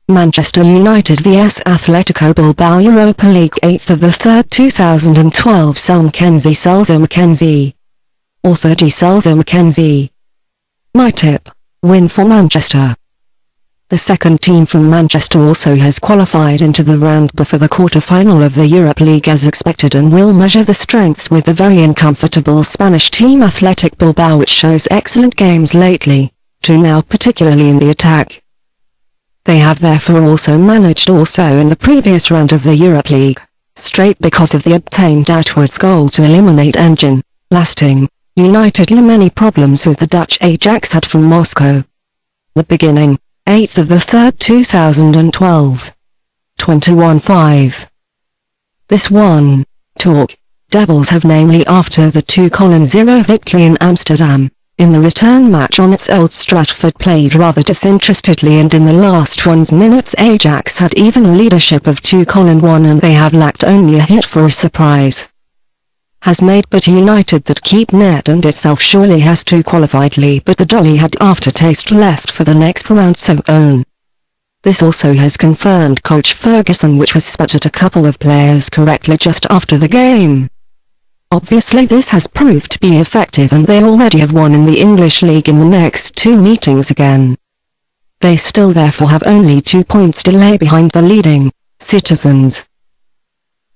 Manchester United vs Atletico Bilbao Europa League 8th of the 3rd 2012 SelMcKenzie Selzer-McKenzie. Author D.Selzer-McKenzie. My tip: win for Manchester. The second team from Manchester also has qualified into the round before the quarter-final of the Europa League as expected and will measure the strengths with the very uncomfortable Spanish team Athletic Bilbao, which shows excellent games lately, too, now particularly in the attack. They have therefore also managed in the previous round of the Europa League, straight because of the obtained outwards goal to eliminate engine, lasting, United many problems with the Dutch Ajax had from Moscow. The beginning, 8th of the 3rd 2012. 21-5. This one, talk, Devils have namely after the 2-0 victory in Amsterdam, in the return match on its Old Stratford played rather disinterestedly, and in the last one's minutes Ajax had even leadership of 2-1 and they have lacked only a hit for a surprise. Has made but United that keep net and itself surely has to qualifiedly, but the dully had aftertaste left for the next round, so Owen. This also has confirmed coach Ferguson, which has spotted a couple of players correctly just after the game. Obviously this has proved to be effective and they already have won in the English League in the next two meetings again. They still therefore have only 2 points delay behind the leading Citizens.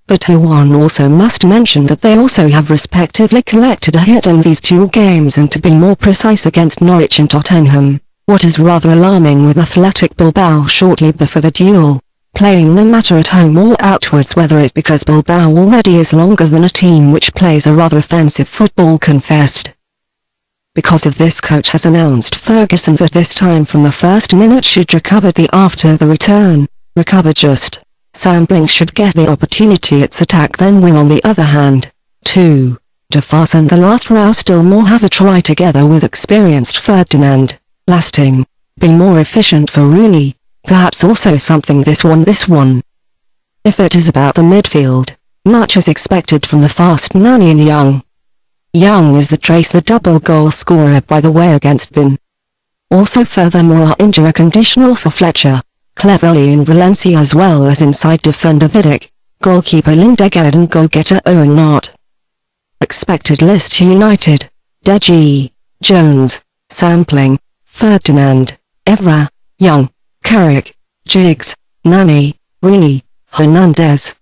But one also must mention that they also have respectively collected a hit in these two games, and to be more precise against Norwich and Tottenham, what is rather alarming with Athletic Bilbao shortly before the duel, playing no matter at home or outwards, whether it because Bilbao already is longer than a team which plays a rather offensive football confessed. Because of this, coach has announced Ferguson that this time from the first minute should recover the after the return, just. Sampling should get the opportunity its attack then will on the other hand, to fasten the last row still more, have a try together with experienced Ferdinand, lasting, be more efficient for Rooney, perhaps also something this one. If it is about the midfield, much is expected from the fast Nani and Young. Young is the double goal scorer by the way against Bin. Also furthermore are injury conditional for Fletcher, Cleverley and Valencia, as well as inside defender Vidic, goalkeeper Lindegaard and goal-getter Owen not. Expected list: United, Deji, Jones, Sampling, Ferdinand, Evra, Young, Carrick, Giggs, Nani, Rooney, Hernandez.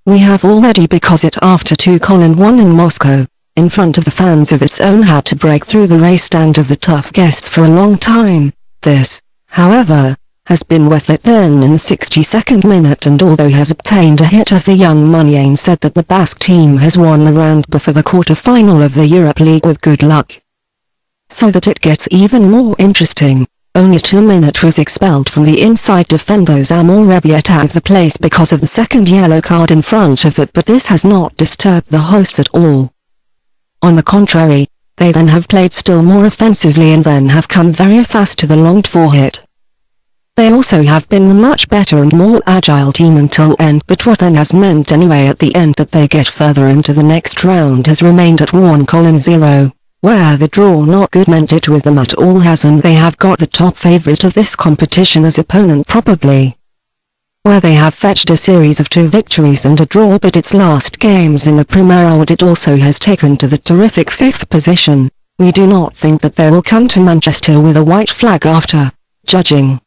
We have already, because it after 2-1 in Moscow, in front of the fans of its own, had to break through the race stand of the tough guests for a long time. This, however, has been worth it then in the 62nd minute, and although has obtained a hit, as the young Muniain said, that the Basque team has won the round before the quarter-final of the Europa League with good luck. So that it gets even more interesting, only 2 minutes was expelled from the inside defenders Amor Rebiet out of the place because of the second yellow card in front of that, but this has not disturbed the hosts at all. On the contrary, they then have played still more offensively and then have come very fast to the longed-for hit. They also have been the much better and more agile team until end, but what then has meant anyway at the end that they get further into the next round has remained at 1-0, where the draw not good meant it with them at all has, and they have got the top favourite of this competition as opponent probably. Where they have fetched a series of 2 victories and a draw, but its last games in the Primera it also has taken to the terrific 5th position. We do not think that they will come to Manchester with a white flag after judging.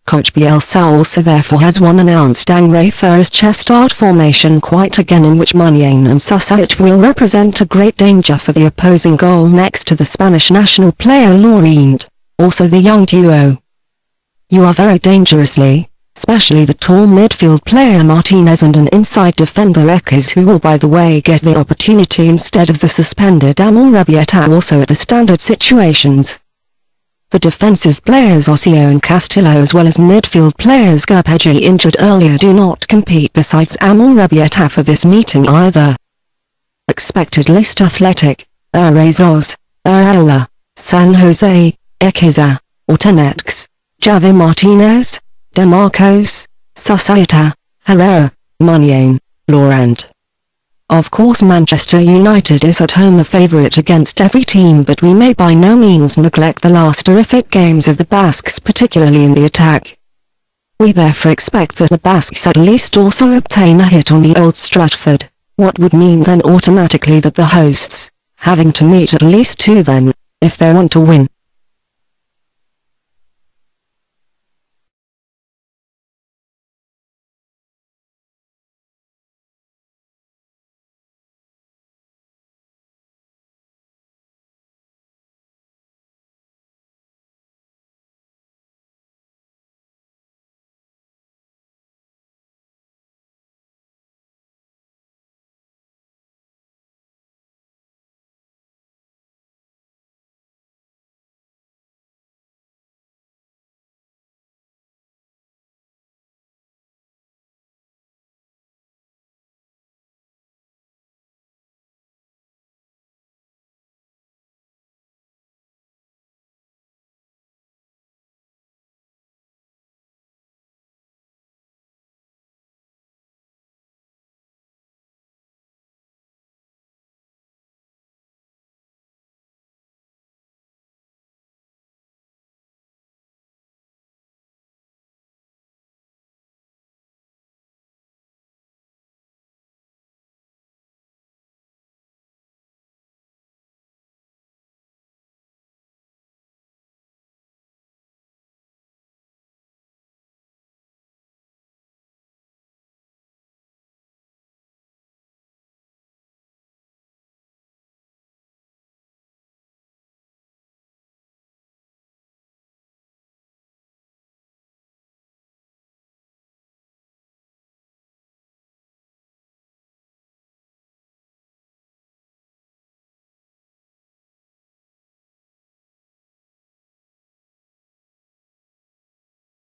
Coach Bielsa also therefore has announced Angre for his start formation quite again, in which Muniain and Sussuch will represent a great danger for the opposing goal next to the Spanish national player Laurent, also the young duo. You are very dangerously, especially the tall midfield player Martinez and an inside defender Ekes, who will by the way get the opportunity instead of the suspended Amor Rebieta, also at the standard situations. The defensive players Ossio and Castillo, as well as midfield players Gurpegi injured earlier, do not compete besides Amor Rebieta for this meeting either. Expected list: Athletic, Arezos, Areola, San Jose, Ekiza, Ortenex, Javi Martinez, DeMarcos, Sussuita, Herrera, Muniain, Laurent. Of course Manchester United is at home the favourite against every team, but we may by no means neglect the last terrific games of the Basques, particularly in the attack. We therefore expect that the Basques at least also obtain a hit on the Old Stratford, what would mean then automatically that the hosts, having to meet at least 2 then, if they want to win,